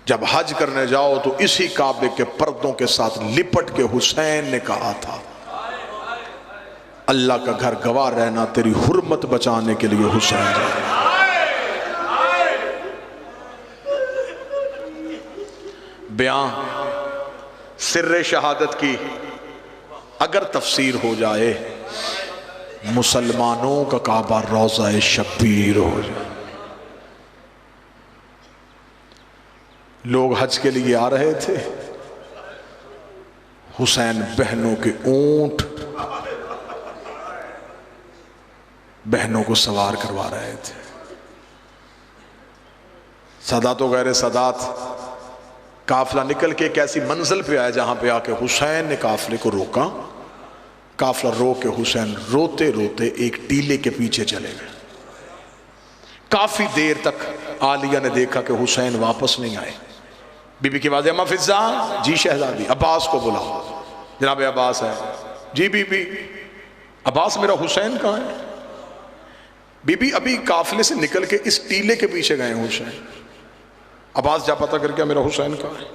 जब हज करने जाओ तो इसी काबे के पर्दों के साथ लिपट के हुसैन ने कहा था, अल्लाह का घर गवाह रहना तेरी हुर्मत बचाने के लिए हुसैन। बयां सिर्रे शहादत की अगर तफसीर हो जाए, मुसलमानों का काबा रोज़ा शब्बीर हो जाए। लोग हज के लिए आ रहे थे, हुसैन बहनों के ऊंट बहनों को सवार करवा रहे थे। सदात व गैर सदात काफिला निकल के एक ऐसी मंजिल पे आया जहां पे आके हुसैन ने काफिले को रोका। काफिला रोक के हुसैन रोते रोते एक टीले के पीछे चले गए। काफी देर तक आलिया ने देखा कि हुसैन वापस नहीं आए। बीबी की आवाज़, अम्मा फिजा, जी शहजादी, अब्बास को बुलाओ। जनाब अब्बास है। जी बीबी। अब्बास मेरा हुसैन कहाँ है? बीबी अभी काफिले से निकल के इस टीले के पीछे गए हुसैन। अब्बास जा पता कर क्या मेरा हुसैन कहाँ है?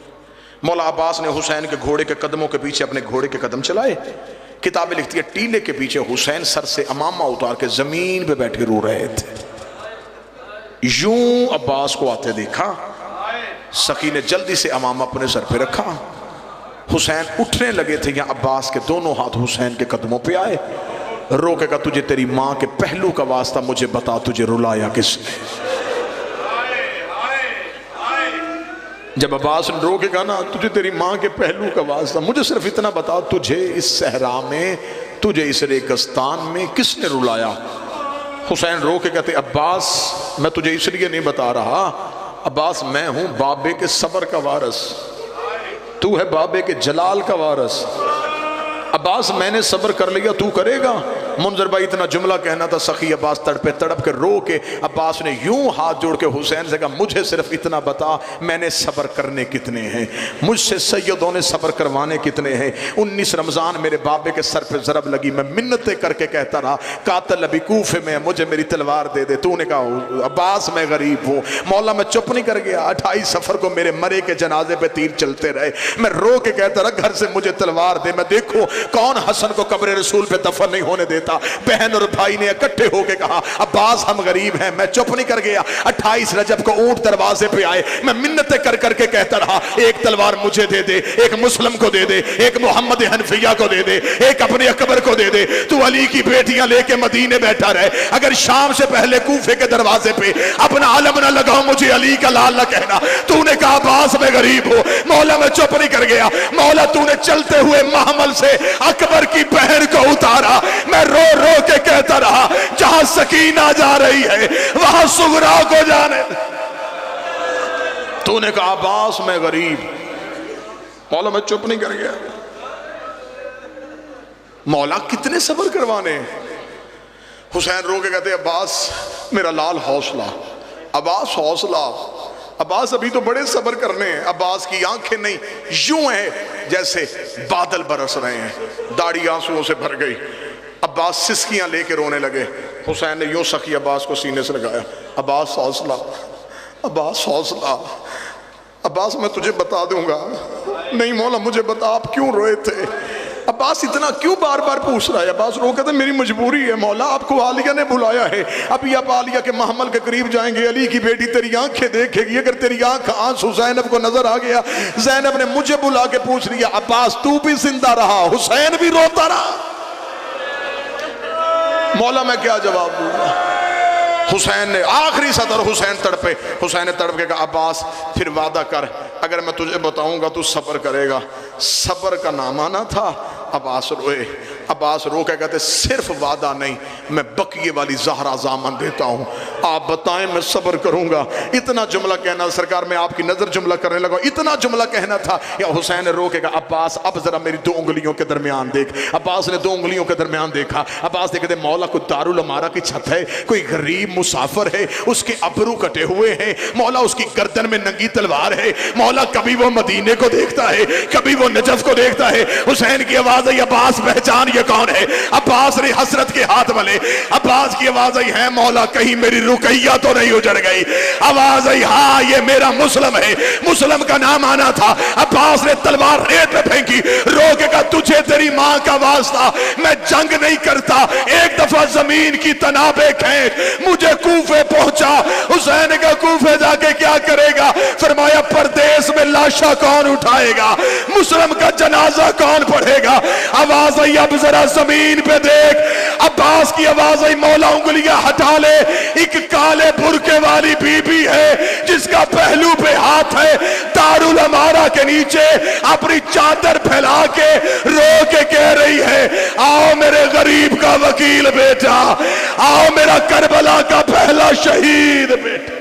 मौला अब्बास ने हुसैन के घोड़े के कदमों के पीछे अपने घोड़े के कदम चलाए। किताबें लिखती है टीले के पीछे हुसैन सर से अमामा उतार के जमीन पे बैठे रो रहे थे। यूं अब्बास को आते देखा, सकी ने जल्दी से अमामा अपने सर पे रखा। हुसैन उठने लगे थे, यहाँ अब्बास के दोनों हाथ हुसैन के कदमों पे आए। रोकेगा, तुझे तेरी माँ के पहलू का वास्ता मुझे बता, तुझे रुलाया किसने? जब अब्बास ने रोकेगा ना, तुझे तेरी माँ के पहलू का वास्ता, मुझे सिर्फ इतना बता, तुझे इस सहरा में, तुझे इस रेगिस्तान में किसने रुलाया? हुसैन रो के कहते, अब्बास मैं तुझे इसलिए नहीं बता रहा, अब्बास मैं हूं बाबे के सबर का वारस, तू है बाबे के जलाल का वारस। अब्बास मैंने सब्र कर लिया, तू करेगा? मुंजर भाई इतना जुमला कहना था, सखी अब्बास तड़पे तड़प के रो के अब्बास ने यूं हाथ जोड़ के हुसैन से कहा, मुझे सिर्फ इतना बता, मैंने सब्र करने कितने हैं? मुझसे सैयदों ने सब्र करवाने कितने हैं? 19 रमजान मेरे बाबे के सर पे जरब लगी, मैं मिन्नतें करके कहता रहा, कातिल अभी कूफे में, मुझे मेरी तलवार दे दे। तूने कहा अब्बास मैं गरीब हूँ। मौला मैं चुप नहीं कर गया। 28 सफर को मेरे मरे के जनाजे पे तीर चलते रहे, मैं रो के कहता रहा, घर से मुझे तलवार दे, मैं देखो कौन हसन को कब्र रसूल पे दफन नहीं होने देता। बहन और भाई ने इकट्ठे होकर कहा, अब्बास हम गरीब हैं। मैं चुप नहीं कर गया। 28 रजब को ऊंट दरवाजे पे आए, मैं मिन्नतें कर करके कहता रहा, एक तलवार मुझे दे दे, एक मुस्लिम को दे दे, एक मोहम्मद हनफिया को दे दे, एक अपने अकबर को दे दे। तू अली की बेटियां लेके मदीने बैठा रहे, अगर शाम से पहले कूफे के दरवाजे पे अपना आलम ना लगाओ, मुझे अली का लाल ना कहना। तूने कहा अब्बास मैं गरीब हूं। मौला मैं चुप नहीं कर गया। मौला तूने चलते हुए महमल से अकबर की बहन को उतारा। मैं रो रो के कहता रहा, जहां सकीना जा रही है वहां सुगरा को जाने। तूने कहा अब्बास मैं गरीब। मौला मैं चुप नहीं कर गया। मौला कितने सब्र करवाने। हुसैन रो के कहते, अब्बास मेरा लाल हौसला, अब्बास हौसला। अब्बास अभी तो बड़े सब्र करने हैं। अब्बास की आंखें नहीं यूं है जैसे बादल बरस रहे हैं, दाढ़ी आंसुओं से भर गई। अब्बास सिसकियां लेके रोने लगे। हुसैन ने यूं सखी अब्बास को सीने से लगाया, अब्बास हौसला, अब्बास हौसला। अब्बास मैं तुझे बता दूंगा। नहीं मौला मुझे बता, आप क्यों रोए थे? अब्बास इतना क्यों बार बार पूछ रहा है? अब्बास रो कहते मेरी मजबूरी है मौला, आपको आलिया ने बुलाया है। अभी आप आलिया के महमल के करीब जाएंगे, अली की बेटी तेरी आंखें देखेगी। अगर तेरी आंख आंसू जैनब को नजर आ गया, जैनब ने मुझे बुला के पूछ लिया, अब्बास तू भी जिंदा रहा, हुसैन भी रोता रहा। मौला मैं क्या जवाब दूंगा? हुसैन ने आखिरी सदर, हुसैन तड़पे। हुसैन ने तड़प के कहा, अब्बास फिर वादा कर, अगर मैं तुझे बताऊंगा तू सब्र करेगा। सब्र का नाम आना था। अब्बास रोए। अब्बास रो के कहते, सिर्फ वादा नहीं, मैं बकिए वाली जहरा जामन देता हूँ, आप बताएं मैं सब्र करूंगा। इतना जुमला कहना सरकार, मैं आपकी नजर जुमला करने लगा, इतना जुमला कहना था। या हुसैन ने रो के कहा, अब्बास अब जरा मेरी 2 उंगलियों के दरमियान देख। अब्बास ने 2 उंगलियों के दरमियान देखा। अब्बास ने कहते, मौला कोई दारुल अमारा की छत है, कोई गरीब मुसाफिर है, उसके अबरू कटे हुए हैं। मौला उसकी गर्दन में नंगी तलवार है। मौला कभी वो मदीने को देखता है, कभी वो नजफ को देखता है। हुसैन की आवाज है, अब्बास पहचान ये कौन है? अब्बास ने हसरत के हाथ वाले, अब्बास की आवाज आई, है मौला कहीं मेरी रुकैया तो नहीं उजड़ गई? आवाज आई, हाँ ये मेरा मुस्लिम है। मुस्लिम का नाम आना था। अब्बास ने तलवार रेत में फेंकी, रो के कहा तुझे तेरी मां का वास्ता, मैं जंग नहीं करता, एक दफा जमीन की तनाबे खींच, मुझे कूफे पहुंचा। हुसैन का कूफे जाके क्या करेगा? फरमाया परदेश में लाशा कौन उठाएगा, मुस्लिम का जनाजा कौन पढ़ेगा? आवाज आई, अब जरा जमीन पे देख। अब्बास की आवाज आई, मौला उंगलियां हटा ले, एक काले बुरके वाली बीबी है जिसका पहलू पे हाथ है, दारुल अमारा के नीचे अपनी चादर फैला के रो के कह रही है, आओ मेरे गरीब का वकील बेटा, आओ मेरा करबला का पहला शहीद बेटा।